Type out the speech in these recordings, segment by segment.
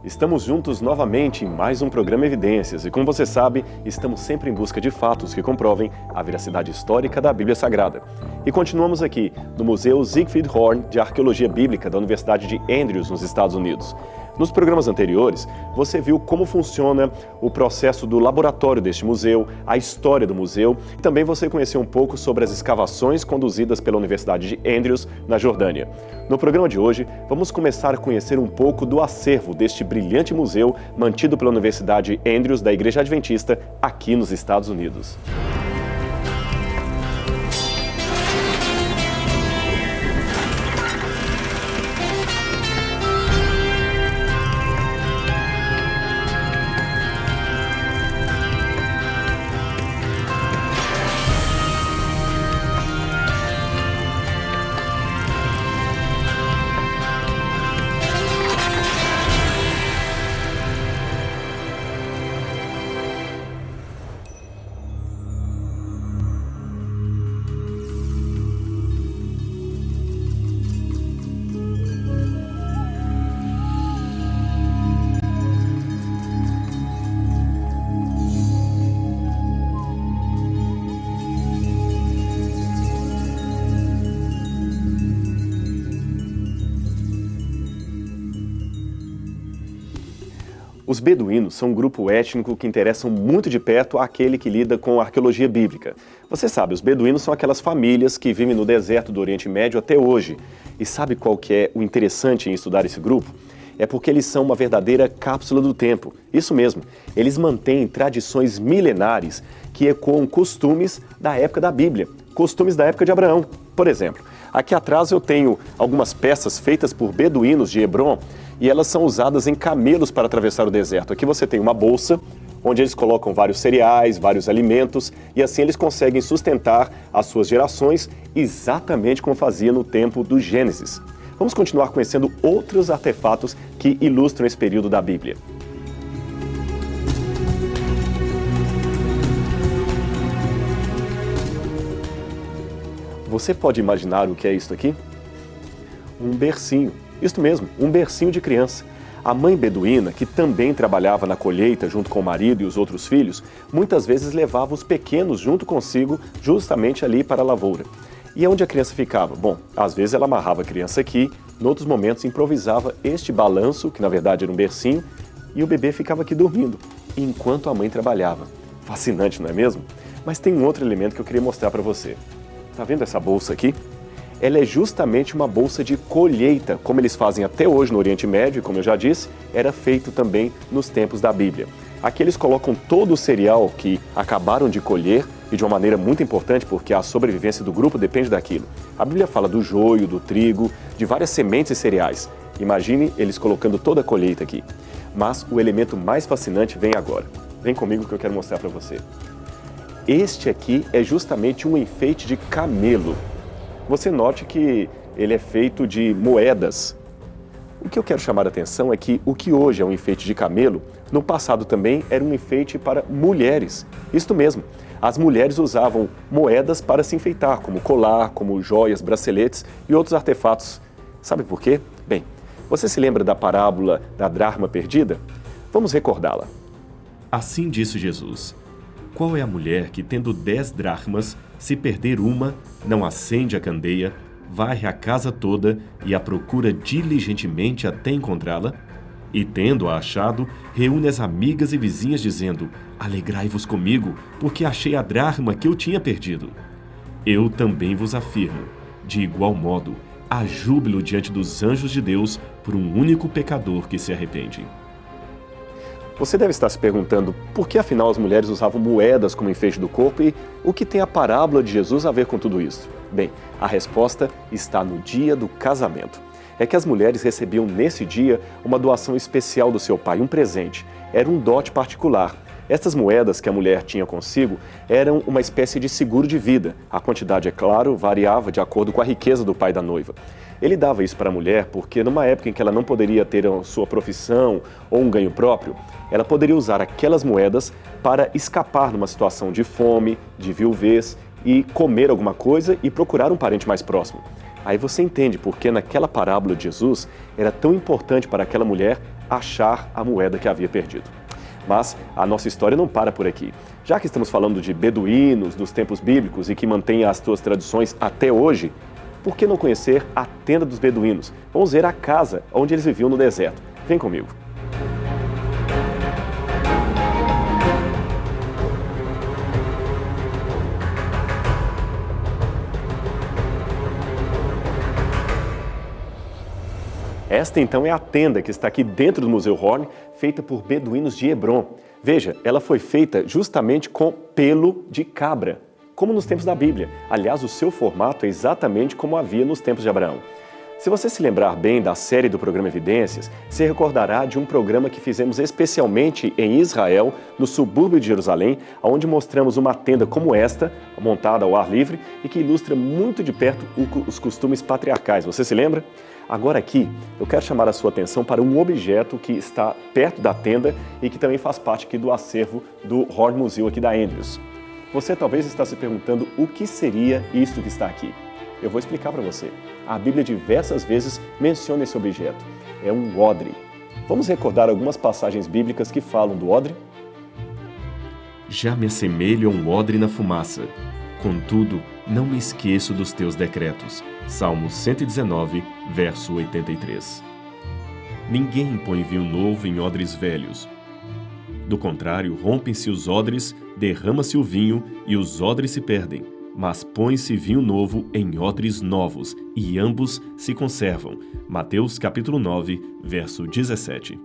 Estamos juntos novamente em mais um programa Evidências e, como você sabe, estamos sempre em busca de fatos que comprovem a veracidade histórica da Bíblia Sagrada. E continuamos aqui no Museu Siegfried Horn de Arqueologia Bíblica da Universidade de Andrews, nos Estados Unidos. Nos programas anteriores, você viu como funciona o processo do laboratório deste museu, a história do museu, e também você conheceu um pouco sobre as escavações conduzidas pela Universidade de Andrews, na Jordânia. No programa de hoje, vamos começar a conhecer um pouco do acervo deste brilhante museu mantido pela Universidade Andrews da Igreja Adventista aqui nos Estados Unidos. Os beduínos são um grupo étnico que interessam muito de perto àquele que lida com a arqueologia bíblica. Você sabe, os beduínos são aquelas famílias que vivem no deserto do Oriente Médio até hoje. E sabe qual que é o interessante em estudar esse grupo? É porque eles são uma verdadeira cápsula do tempo. Isso mesmo, eles mantêm tradições milenares que ecoam costumes da época da Bíblia, costumes da época de Abraão. Por exemplo, aqui atrás eu tenho algumas peças feitas por beduínos de Hebron, e elas são usadas em camelos para atravessar o deserto. Aqui você tem uma bolsa, onde eles colocam vários cereais, vários alimentos, e assim eles conseguem sustentar as suas gerações exatamente como fazia no tempo do Gênesis. Vamos continuar conhecendo outros artefatos que ilustram esse período da Bíblia. Você pode imaginar o que é isso aqui? Um bercinho. Isto mesmo, um bercinho de criança. A mãe beduína, que também trabalhava na colheita junto com o marido e os outros filhos, muitas vezes levava os pequenos junto consigo, justamente ali para a lavoura. E onde a criança ficava? Bom, às vezes ela amarrava a criança aqui, em outros momentos improvisava este balanço, que na verdade era um bercinho, e o bebê ficava aqui dormindo, enquanto a mãe trabalhava. Fascinante, não é mesmo? Mas tem um outro elemento que eu queria mostrar para você. Tá vendo essa bolsa aqui? Ela é justamente uma bolsa de colheita, como eles fazem até hoje no Oriente Médio, e como eu já disse, era feito também nos tempos da Bíblia. Aqui eles colocam todo o cereal que acabaram de colher, e de uma maneira muito importante, porque a sobrevivência do grupo depende daquilo. A Bíblia fala do joio, do trigo, de várias sementes e cereais. Imagine eles colocando toda a colheita aqui. Mas o elemento mais fascinante vem agora. Vem comigo que eu quero mostrar para você. Este aqui é justamente um enfeite de camelo. Você note que ele é feito de moedas. O que eu quero chamar a atenção é que o que hoje é um enfeite de camelo, no passado também era um enfeite para mulheres. Isto mesmo, as mulheres usavam moedas para se enfeitar, como colar, como joias, braceletes e outros artefatos. Sabe por quê? Bem, você se lembra da parábola da dracma perdida? Vamos recordá-la. Assim disse Jesus: qual é a mulher que, tendo 10 dracmas, se perder uma, não acende a candeia, varre a casa toda e a procura diligentemente até encontrá-la? E, tendo-a achado, reúne as amigas e vizinhas, dizendo: alegrai-vos comigo, porque achei a dracma que eu tinha perdido. Eu também vos afirmo, de igual modo, há júbilo diante dos anjos de Deus por um único pecador que se arrepende. Você deve estar se perguntando por que afinal as mulheres usavam moedas como enfeite do corpo e o que tem a parábola de Jesus a ver com tudo isso? Bem, a resposta está no dia do casamento. É que as mulheres recebiam nesse dia uma doação especial do seu pai, um presente. Era um dote particular. Estas moedas que a mulher tinha consigo eram uma espécie de seguro de vida. A quantidade, é claro, variava de acordo com a riqueza do pai da noiva. Ele dava isso para a mulher porque, numa época em que ela não poderia ter a sua profissão ou um ganho próprio, ela poderia usar aquelas moedas para escapar numa situação de fome, de viuvez e comer alguma coisa e procurar um parente mais próximo. Aí você entende por que naquela parábola de Jesus era tão importante para aquela mulher achar a moeda que havia perdido. Mas a nossa história não para por aqui. Já que estamos falando de beduínos dos tempos bíblicos e que mantêm as suas tradições até hoje, por que não conhecer a tenda dos beduínos? Vamos ver a casa onde eles viviam no deserto. Vem comigo. Esta então é a tenda que está aqui dentro do Museu Horn, feita por beduínos de Hebron. Veja, ela foi feita justamente com pelo de cabra, como nos tempos da Bíblia. Aliás, o seu formato é exatamente como havia nos tempos de Abraão. Se você se lembrar bem da série do programa Evidências, se recordará de um programa que fizemos especialmente em Israel, no subúrbio de Jerusalém, onde mostramos uma tenda como esta, montada ao ar livre, e que ilustra muito de perto os costumes patriarcais. Você se lembra? Agora aqui, eu quero chamar a sua atenção para um objeto que está perto da tenda e que também faz parte aqui do acervo do Horn Museum aqui da Andrews. Você talvez está se perguntando o que seria isto que está aqui. Eu vou explicar para você. A Bíblia diversas vezes menciona esse objeto. É um odre. Vamos recordar algumas passagens bíblicas que falam do odre? Já me assemelho a um odre na fumaça. Contudo, não me esqueço dos teus decretos. Salmo 119, verso 83. Ninguém põe vinho novo em odres velhos. Do contrário, rompem-se os odres, derrama-se o vinho e os odres se perdem. Mas põe-se vinho novo em odres novos, e ambos se conservam. Mateus capítulo 9, verso 17.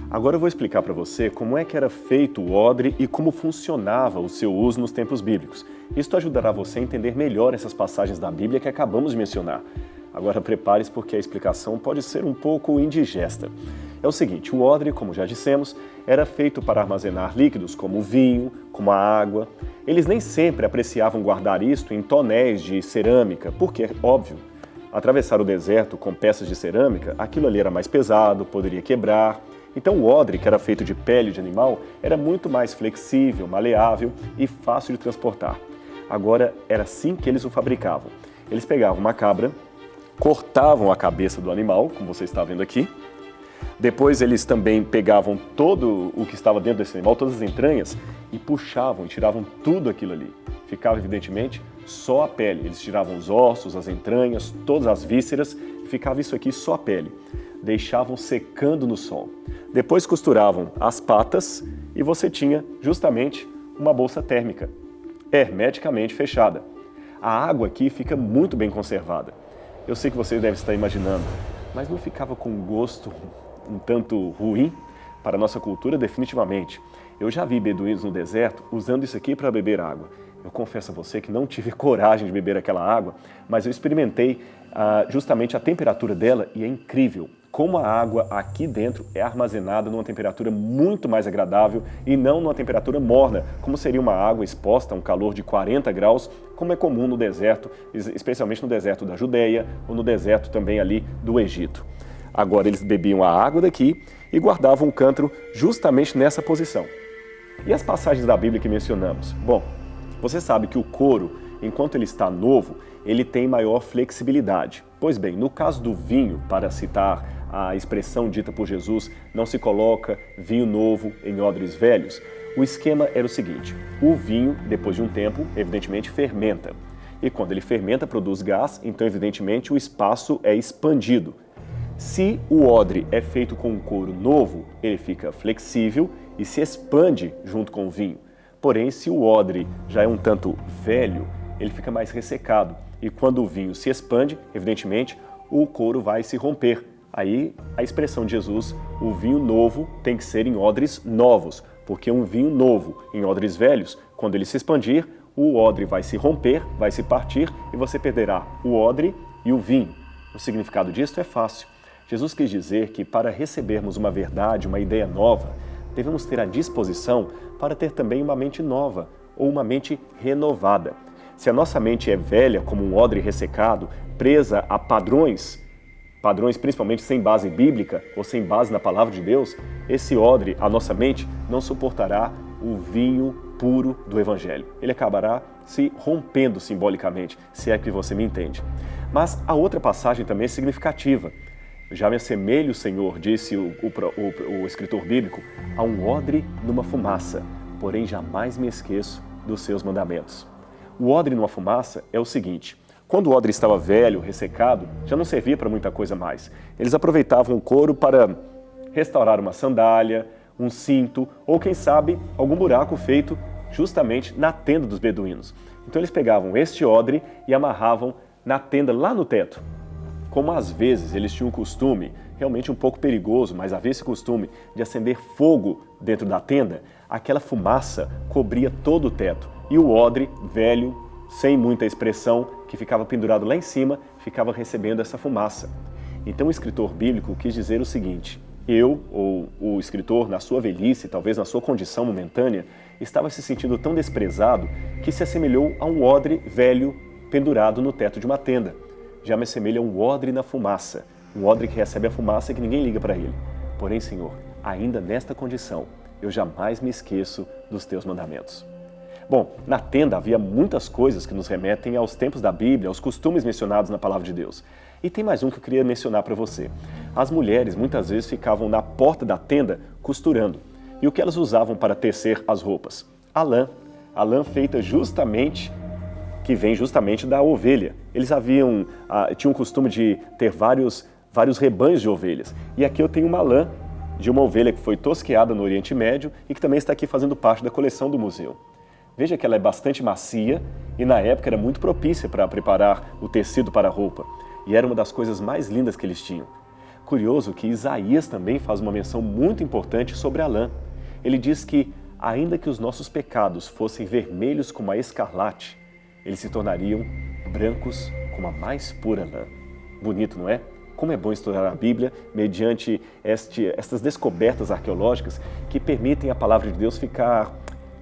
Agora eu vou explicar para você como é que era feito o odre e como funcionava o seu uso nos tempos bíblicos. Isso ajudará você a entender melhor essas passagens da Bíblia que acabamos de mencionar. Agora prepare-se porque a explicação pode ser um pouco indigesta. É o seguinte, o odre, como já dissemos, era feito para armazenar líquidos como o vinho, como a água. Eles nem sempre apreciavam guardar isto em tonéis de cerâmica, porque, óbvio, atravessar o deserto com peças de cerâmica, aquilo ali era mais pesado, poderia quebrar. Então o odre, que era feito de pele de animal, era muito mais flexível, maleável e fácil de transportar. Agora, era assim que eles o fabricavam. Eles pegavam uma cabra, cortavam a cabeça do animal, como você está vendo aqui. Depois eles também pegavam todo o que estava dentro desse animal, todas as entranhas, e puxavam, e tiravam tudo aquilo ali. Ficava, evidentemente, só a pele. Eles tiravam os ossos, as entranhas, todas as vísceras, ficava isso aqui só a pele. Deixavam secando no sol. Depois costuravam as patas e você tinha justamente uma bolsa térmica, hermeticamente fechada. A água aqui fica muito bem conservada. Eu sei que você deve estar imaginando, mas não ficava com um gosto um tanto ruim? Para a nossa cultura, definitivamente. Eu já vi beduínos no deserto usando isso aqui para beber água. Eu confesso a você que não tive coragem de beber aquela água, mas eu experimentei justamente a temperatura dela e é incrível como a água aqui dentro é armazenada numa temperatura muito mais agradável e não numa temperatura morna, como seria uma água exposta a um calor de 40 graus, como é comum no deserto, especialmente no deserto da Judéia ou no deserto também ali do Egito. Agora eles bebiam a água daqui e guardavam o cântaro justamente nessa posição. E as passagens da Bíblia que mencionamos? Bom, você sabe que o couro, enquanto ele está novo, ele tem maior flexibilidade. Pois bem, no caso do vinho, para citar a expressão dita por Jesus, não se coloca vinho novo em odres velhos, o esquema era o seguinte: o vinho, depois de um tempo, evidentemente fermenta. E quando ele fermenta, produz gás, então evidentemente o espaço é expandido. Se o odre é feito com um couro novo, ele fica flexível e se expande junto com o vinho. Porém, se o odre já é um tanto velho, ele fica mais ressecado. E quando o vinho se expande, evidentemente, o couro vai se romper. Aí, a expressão de Jesus, o vinho novo tem que ser em odres novos, porque um vinho novo em odres velhos, quando ele se expandir, o odre vai se romper, vai se partir e você perderá o odre e o vinho. O significado disso é fácil. Jesus quis dizer que para recebermos uma verdade, uma ideia nova, devemos ter a disposição para ter também uma mente nova ou uma mente renovada. Se a nossa mente é velha, como um odre ressecado, presa a padrões principalmente sem base bíblica ou sem base na palavra de Deus, esse odre, a nossa mente, não suportará o vinho puro do Evangelho. Ele acabará se rompendo simbolicamente, se é que você me entende. Mas a outra passagem também é significativa. Já me assemelho, Senhor, disse o escritor bíblico, a um odre numa fumaça, porém jamais me esqueço dos seus mandamentos. O odre numa fumaça é o seguinte: quando o odre estava velho, ressecado, já não servia para muita coisa mais. Eles aproveitavam o couro para restaurar uma sandália, um cinto ou, quem sabe, algum buraco feito justamente na tenda dos beduínos. Então eles pegavam este odre e amarravam na tenda lá no teto. Como às vezes eles tinham o costume, realmente um pouco perigoso, mas havia esse costume de acender fogo dentro da tenda, aquela fumaça cobria todo o teto. E o odre, velho, sem muita expressão, que ficava pendurado lá em cima, ficava recebendo essa fumaça. Então o escritor bíblico quis dizer o seguinte: eu, ou o escritor, na sua velhice, talvez na sua condição momentânea, estava se sentindo tão desprezado que se assemelhou a um odre velho pendurado no teto de uma tenda. Já me assemelha a um odre na fumaça, um odre que recebe a fumaça e que ninguém liga para ele. Porém, Senhor, ainda nesta condição, eu jamais me esqueço dos teus mandamentos. Bom, na tenda havia muitas coisas que nos remetem aos tempos da Bíblia, aos costumes mencionados na Palavra de Deus. E tem mais um que eu queria mencionar para você. As mulheres muitas vezes ficavam na porta da tenda costurando. E o que elas usavam para tecer as roupas? A lã feita justamente, que vem justamente da ovelha. Eles tinham o costume de ter vários rebanhos de ovelhas. E aqui eu tenho uma lã de uma ovelha que foi tosqueada no Oriente Médio e que também está aqui fazendo parte da coleção do museu. Veja que ela é bastante macia e na época era muito propícia para preparar o tecido para a roupa. E era uma das coisas mais lindas que eles tinham. Curioso que Isaías também faz uma menção muito importante sobre a lã. Ele diz que, ainda que os nossos pecados fossem vermelhos como a escarlate, eles se tornariam brancos como a mais pura lã. Bonito, não é? Como é bom estudar a Bíblia mediante estas descobertas arqueológicas que permitem a palavra de Deus ficar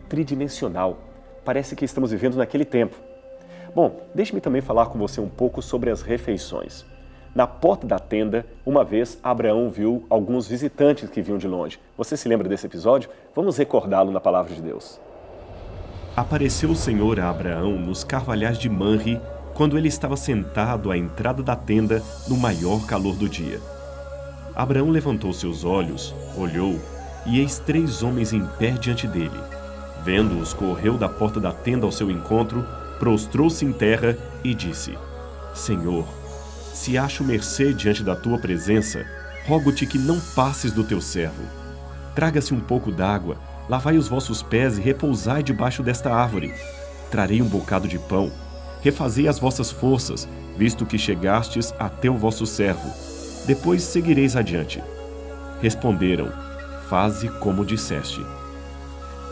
tridimensional. Parece que estamos vivendo naquele tempo. Bom, deixe-me também falar com você um pouco sobre as refeições. Na porta da tenda, uma vez, Abraão viu alguns visitantes que vinham de longe. Você se lembra desse episódio? Vamos recordá-lo na palavra de Deus. Apareceu o Senhor a Abraão nos carvalhais de Manre, quando ele estava sentado à entrada da tenda no maior calor do dia. Abraão levantou seus olhos, olhou, e eis 3 homens em pé diante dele. Vendo-os, correu da porta da tenda ao seu encontro, prostrou-se em terra e disse: Senhor, se acho mercê diante da tua presença, rogo-te que não passes do teu servo. Traga-se um pouco d'água, lavai os vossos pés e repousai debaixo desta árvore. Trarei um bocado de pão. Refazei as vossas forças, visto que chegastes até o vosso servo. Depois seguireis adiante. Responderam: Faze como disseste.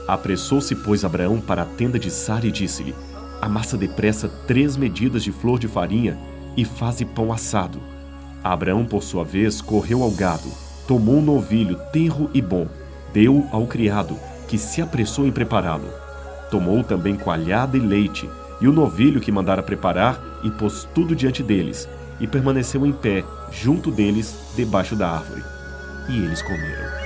Apressou-se, pois, Abraão para a tenda de Sara e disse-lhe: Amassa depressa 3 medidas de flor de farinha e faze pão assado. Abraão, por sua vez, correu ao gado, tomou um novilho tenro e bom, deu ao criado, que se apressou em prepará-lo. Tomou também coalhada e leite, e o novilho que mandara preparar, e pôs tudo diante deles, e permaneceu em pé, junto deles, debaixo da árvore. E eles comeram.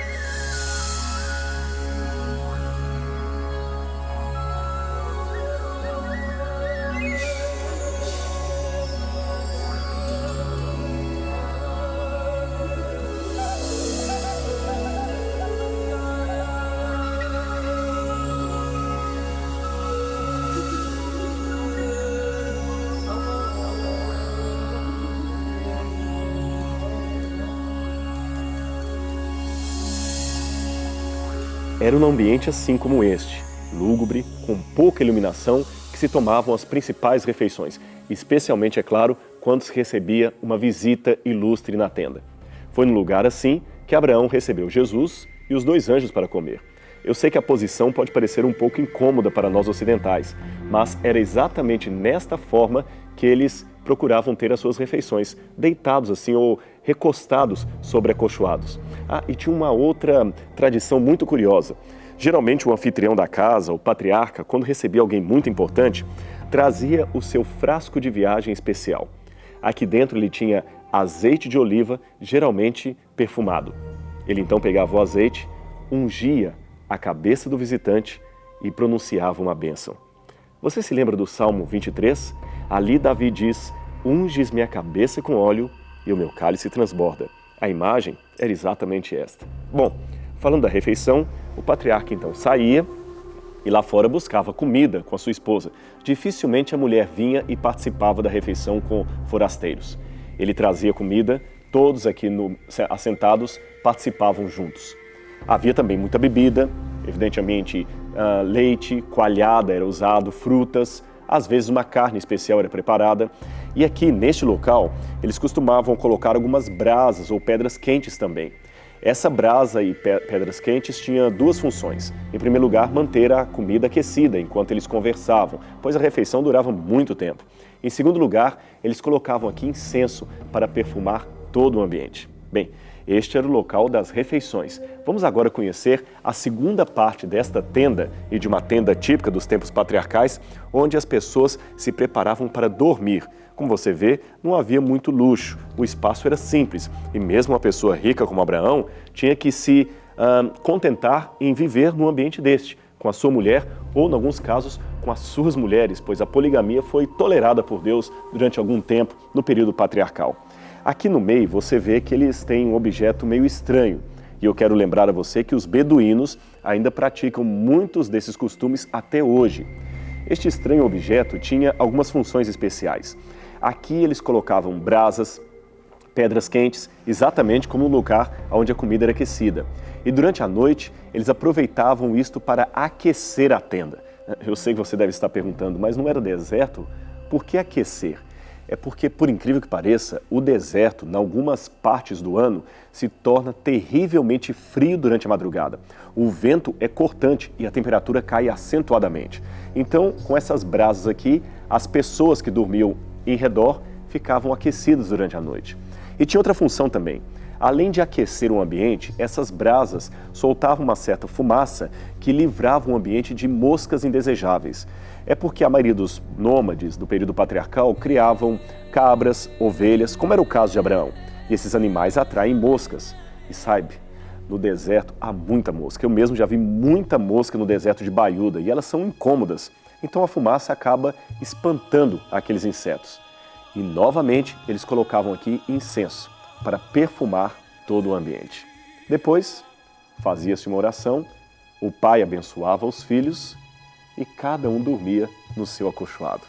Era um ambiente assim como este, lúgubre, com pouca iluminação, que se tomavam as principais refeições, especialmente, é claro, quando se recebia uma visita ilustre na tenda. Foi num lugar assim que Abraão recebeu Jesus e os 2 anjos para comer. Eu sei que a posição pode parecer um pouco incômoda para nós ocidentais, mas era exatamente nesta forma que eles procuravam ter as suas refeições, deitados assim ou recostados sobre acolchoados. E tinha uma outra tradição muito curiosa. Geralmente o anfitrião da casa, o patriarca, quando recebia alguém muito importante, trazia o seu frasco de viagem especial. Aqui dentro ele tinha azeite de oliva, geralmente perfumado. Ele então pegava o azeite, ungia a cabeça do visitante e pronunciava uma bênção. Você se lembra do Salmo 23? Ali Davi diz: Unges minha cabeça com óleo e o meu cálice transborda. A imagem era exatamente esta. Bom, falando da refeição, o patriarca então saía e lá fora buscava comida com a sua esposa. Dificilmente a mulher vinha e participava da refeição com forasteiros. Ele trazia comida, todos aqui assentados participavam juntos. Havia também muita bebida, evidentemente leite, coalhada era usado, frutas, às vezes uma carne especial era preparada. E aqui, neste local, eles costumavam colocar algumas brasas ou pedras quentes também. Essa brasa e pedras quentes tinha duas funções. Em primeiro lugar, manter a comida aquecida enquanto eles conversavam, pois a refeição durava muito tempo. Em segundo lugar, eles colocavam aqui incenso para perfumar todo o ambiente. Bem, este era o local das refeições. Vamos agora conhecer a segunda parte desta tenda e de uma tenda típica dos tempos patriarcais, onde as pessoas se preparavam para dormir. Como você vê, não havia muito luxo, o espaço era simples e mesmo uma pessoa rica como Abraão tinha que se contentar em viver num ambiente deste, com a sua mulher ou, em alguns casos, com as suas mulheres, pois a poligamia foi tolerada por Deus durante algum tempo no período patriarcal. Aqui no meio você vê que eles têm um objeto meio estranho e eu quero lembrar a você que os beduínos ainda praticam muitos desses costumes até hoje. Este estranho objeto tinha algumas funções especiais. Aqui eles colocavam brasas, pedras quentes, exatamente como no lugar onde a comida era aquecida. E durante a noite eles aproveitavam isto para aquecer a tenda. Eu sei que você deve estar perguntando, mas não era deserto? Por que aquecer? É porque, por incrível que pareça, o deserto, em algumas partes do ano, se torna terrivelmente frio durante a madrugada. O vento é cortante e a temperatura cai acentuadamente. Então, com essas brasas aqui, as pessoas que dormiam em redor ficavam aquecidas durante a noite. E tinha outra função também. Além de aquecer o ambiente, essas brasas soltavam uma certa fumaça que livrava o ambiente de moscas indesejáveis. É porque a maioria dos nômades do período patriarcal criavam cabras, ovelhas, como era o caso de Abraão. E esses animais atraem moscas. E sabe, no deserto há muita mosca. Eu mesmo já vi muita mosca no deserto de Baiuda e elas são incômodas. Então a fumaça acaba espantando aqueles insetos. E novamente eles colocavam aqui incenso para perfumar todo o ambiente. Depois, fazia-se uma oração, o pai abençoava os filhos e cada um dormia no seu acolchoado.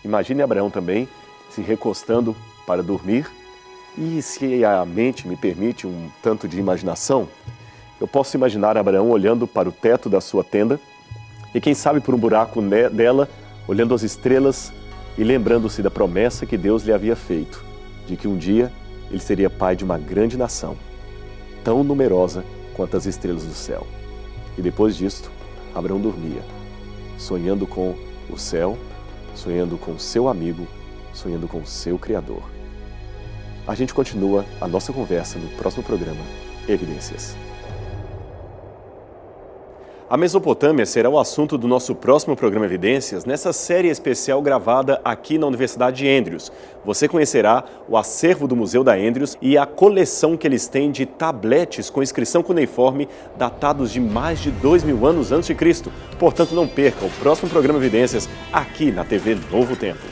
Imagine Abraão também se recostando para dormir e, se a mente me permite um tanto de imaginação, eu posso imaginar Abraão olhando para o teto da sua tenda e quem sabe por um buraco dela, olhando as estrelas e lembrando-se da promessa que Deus lhe havia feito, de que um dia ele seria pai de uma grande nação, tão numerosa quanto as estrelas do céu. E depois disto, Abraão dormia, sonhando com o céu, sonhando com seu amigo, sonhando com seu Criador. A gente continua a nossa conversa no próximo programa, Evidências. A Mesopotâmia será o assunto do nosso próximo programa Evidências, nessa série especial gravada aqui na Universidade de Andrews. Você conhecerá o acervo do Museu da Andrews e a coleção que eles têm de tabletes com inscrição cuneiforme datados de mais de 2000 anos antes de Cristo. Portanto, não perca o próximo programa Evidências aqui na TV Novo Tempo.